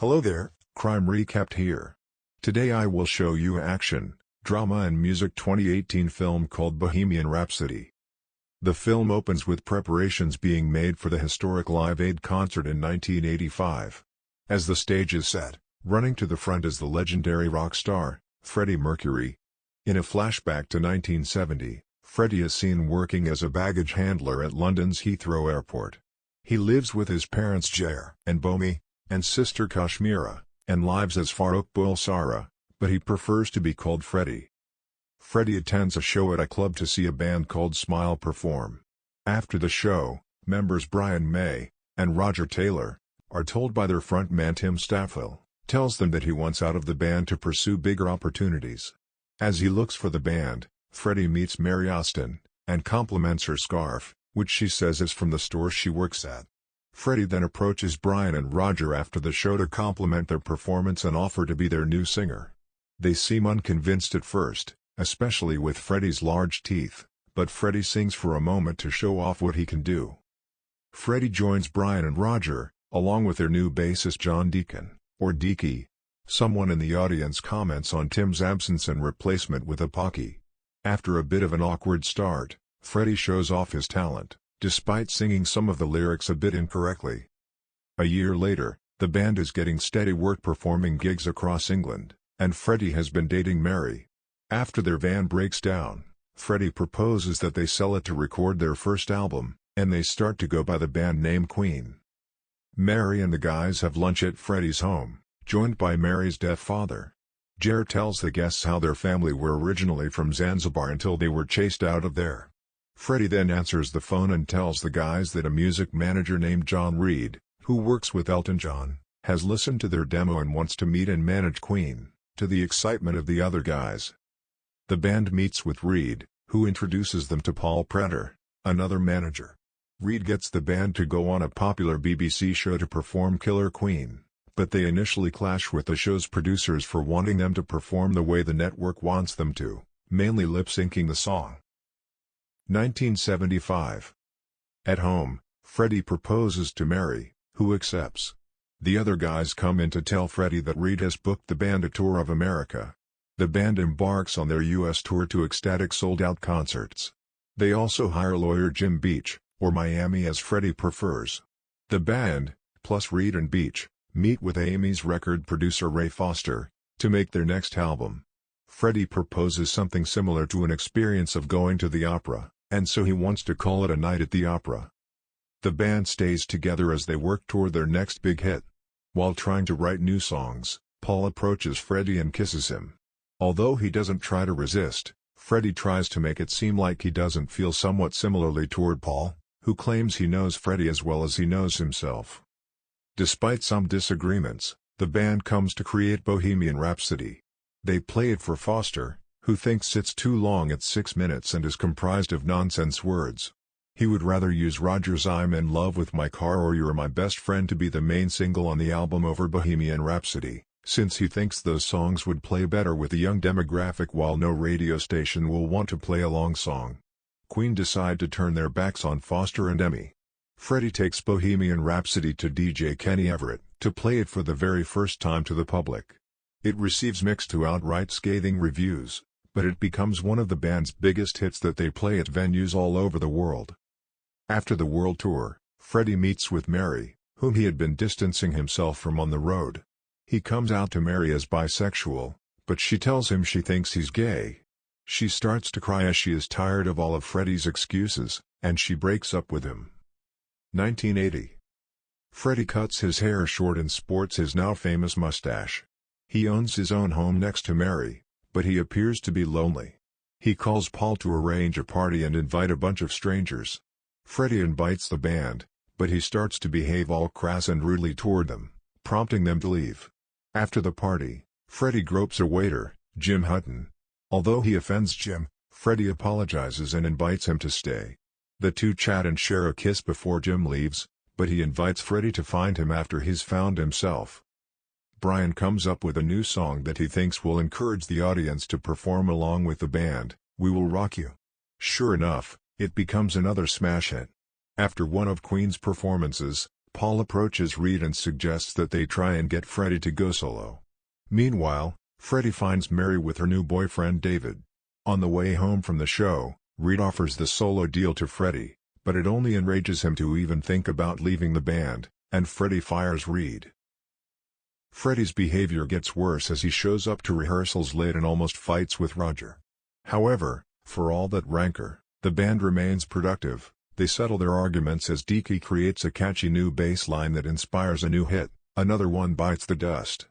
Hello there, Crime Recapped here. Today I will show you action, drama and music 2018 film called Bohemian Rhapsody. The film opens with preparations being made for the historic Live Aid concert in 1985. As the stage is set, running to the front is the legendary rock star, Freddie Mercury. In a flashback to 1970, Freddie is seen working as a baggage handler at London's Heathrow Airport. He lives with his parents Ger and Bomi, and sister Kashmira, and lives as Farrokh Bulsara, but he prefers to be called Freddie. Freddie attends a show at a club to see a band called Smile perform. After the show, members Brian May and Roger Taylor are told by their frontman Tim Staffel tells them that he wants out of the band to pursue bigger opportunities. As he looks for the band, Freddie meets Mary Austin and compliments her scarf, which she says is from the store she works at. Freddie then approaches Brian and Roger after the show to compliment their performance and offer to be their new singer. They seem unconvinced at first, especially with Freddie's large teeth, but Freddie sings for a moment to show off what he can do. Freddie joins Brian and Roger, along with their new bassist John Deacon, or Deaky. Someone in the audience comments on Tim's absence and replacement with a Pocky. After a bit of an awkward start, Freddie shows off his talent, despite singing some of the lyrics a bit incorrectly. A year later, the band is getting steady work performing gigs across England, and Freddie has been dating Mary. After their van breaks down, Freddie proposes that they sell it to record their first album, and they start to go by the band name Queen. Mary and the guys have lunch at Freddie's home, joined by Mary's deaf father. Ger tells the guests how their family were originally from Zanzibar until they were chased out of there. Freddie then answers the phone and tells the guys that a music manager named John Reid, who works with Elton John, has listened to their demo and wants to meet and manage Queen, to the excitement of the other guys. The band meets with Reid, who introduces them to Paul Pretor, another manager. Reid gets the band to go on a popular BBC show to perform Killer Queen, but they initially clash with the show's producers for wanting them to perform the way the network wants them to, mainly lip-syncing the song. 1975. At home, Freddie proposes to Mary, who accepts. The other guys come in to tell Freddie that Reid has booked the band a tour of America. The band embarks on their U.S. tour to ecstatic sold-out concerts. They also hire lawyer Jim Beach, or Miami as Freddie prefers. The band, plus Reid and Beach, meet with Amy's record producer Ray Foster, to make their next album. Freddie proposes something similar to an experience of going to the opera, and so he wants to call it a night at the opera. The band stays together as they work toward their next big hit. While trying to write new songs, Paul approaches Freddie and kisses him. Although he doesn't try to resist, Freddie tries to make it seem like he doesn't feel somewhat similarly toward Paul, who claims he knows Freddie as well as he knows himself. Despite some disagreements, the band comes to create Bohemian Rhapsody. They play it for Foster, who thinks it's too long at 6 minutes and is comprised of nonsense words. He would rather use Roger's I'm in love with my car or You're my best friend to be the main single on the album over Bohemian Rhapsody, since he thinks those songs would play better with a young demographic while no radio station will want to play a long song. Queen decide to turn their backs on Foster and Emmy. Freddie takes Bohemian Rhapsody to DJ Kenny Everett to play it for the very first time to the public. It receives mixed to outright scathing reviews, but it becomes one of the band's biggest hits that they play at venues all over the world. After the world tour, Freddie meets with Mary, whom he had been distancing himself from on the road. He comes out to Mary as bisexual, but she tells him she thinks he's gay. She starts to cry as she is tired of all of Freddie's excuses, and she breaks up with him. 1980. Freddie cuts his hair short and sports his now famous mustache. He owns his own home next to Mary, but he appears to be lonely. He calls Paul to arrange a party and invite a bunch of strangers. Freddie invites the band, but he starts to behave all crass and rudely toward them, prompting them to leave. After the party, Freddie gropes a waiter, Jim Hutton. Although he offends Jim, Freddie apologizes and invites him to stay. The two chat and share a kiss before Jim leaves, but he invites Freddie to find him after he's found himself. Brian comes up with a new song that he thinks will encourage the audience to perform along with the band, We Will Rock You. Sure enough, it becomes another smash hit. After one of Queen's performances, Paul approaches Reed and suggests that they try and get Freddie to go solo. Meanwhile, Freddie finds Mary with her new boyfriend David. On the way home from the show, Reed offers the solo deal to Freddie, but it only enrages him to even think about leaving the band, and Freddie fires Reed. Freddie's behavior gets worse as he shows up to rehearsals late and almost fights with Roger. However, for all that rancor, the band remains productive. They settle their arguments as Dickey creates a catchy new bass line that inspires a new hit, Another One Bites the Dust.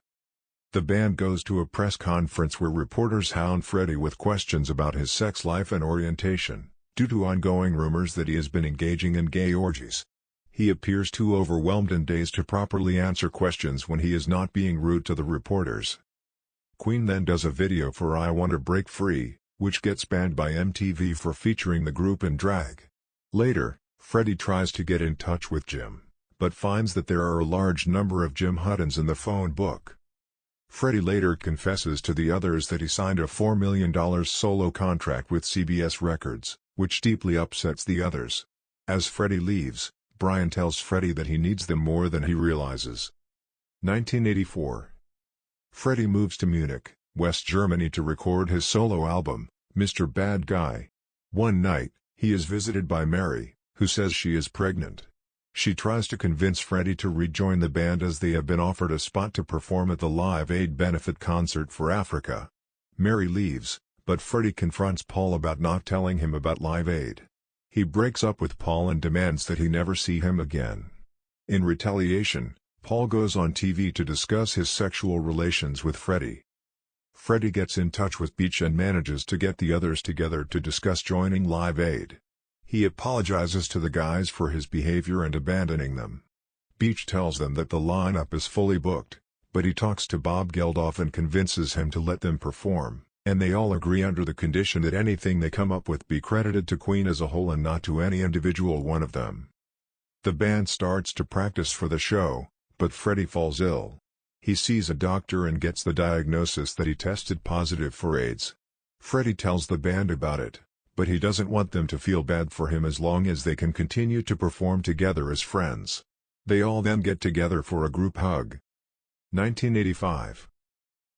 The band goes to a press conference where reporters hound Freddie with questions about his sex life and orientation, due to ongoing rumors that he has been engaging in gay orgies. He appears too overwhelmed and dazed to properly answer questions when he is not being rude to the reporters. Queen then does a video for I Want to Break Free, which gets banned by MTV for featuring the group in drag. Later, Freddie tries to get in touch with Jim, but finds that there are a large number of Jim Huttons in the phone book. Freddie later confesses to the others that he signed a $4 million solo contract with CBS Records, which deeply upsets the others. As Freddie leaves, Brian tells Freddie that he needs them more than he realizes. 1984. Freddie moves to Munich, West Germany to record his solo album, Mr. Bad Guy. One night, he is visited by Mary, who says she is pregnant. She tries to convince Freddie to rejoin the band as they have been offered a spot to perform at the Live Aid benefit concert for Africa. Mary leaves, but Freddie confronts Paul about not telling him about Live Aid. He breaks up with Paul and demands that he never see him again. In retaliation, Paul goes on TV to discuss his sexual relations with Freddie. Freddie gets in touch with Beach and manages to get the others together to discuss joining Live Aid. He apologizes to the guys for his behavior and abandoning them. Beach tells them that the lineup is fully booked, but he talks to Bob Geldof and convinces him to let them perform, and they all agree under the condition that anything they come up with be credited to Queen as a whole and not to any individual one of them. The band starts to practice for the show, but Freddie falls ill. He sees a doctor and gets the diagnosis that he tested positive for AIDS. Freddie tells the band about it, but he doesn't want them to feel bad for him as long as they can continue to perform together as friends. They all then get together for a group hug. 1985.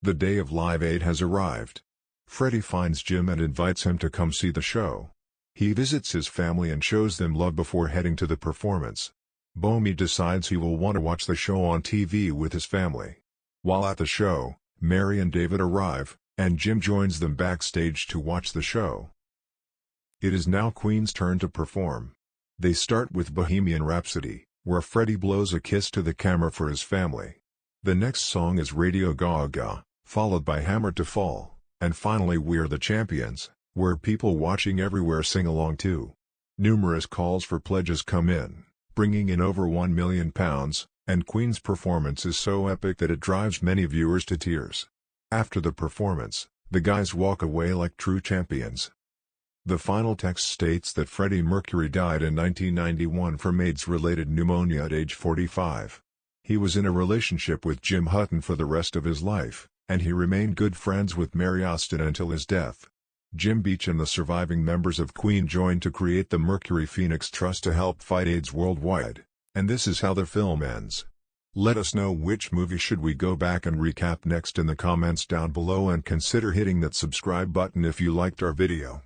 The day of Live Aid has arrived. Freddie finds Jim and invites him to come see the show. He visits his family and shows them love before heading to the performance. Bomi decides he will want to watch the show on TV with his family. While at the show, Mary and David arrive, and Jim joins them backstage to watch the show. It is now Queen's turn to perform. They start with Bohemian Rhapsody, where Freddie blows a kiss to the camera for his family. The next song is Radio Gaga, followed by Hammer to Fall, and finally We're the Champions, where people watching everywhere sing along too. Numerous calls for pledges come in, bringing in over £1 million, and Queen's performance is so epic that it drives many viewers to tears. After the performance, the guys walk away like true champions. The final text states that Freddie Mercury died in 1991 from AIDS-related pneumonia at age 45. He was in a relationship with Jim Hutton for the rest of his life, and he remained good friends with Mary Austin until his death. Jim Beach and the surviving members of Queen joined to create the Mercury Phoenix Trust to help fight AIDS worldwide, and this is how the film ends. Let us know which movie should we go back and recap next in the comments down below, and consider hitting that subscribe button if you liked our video.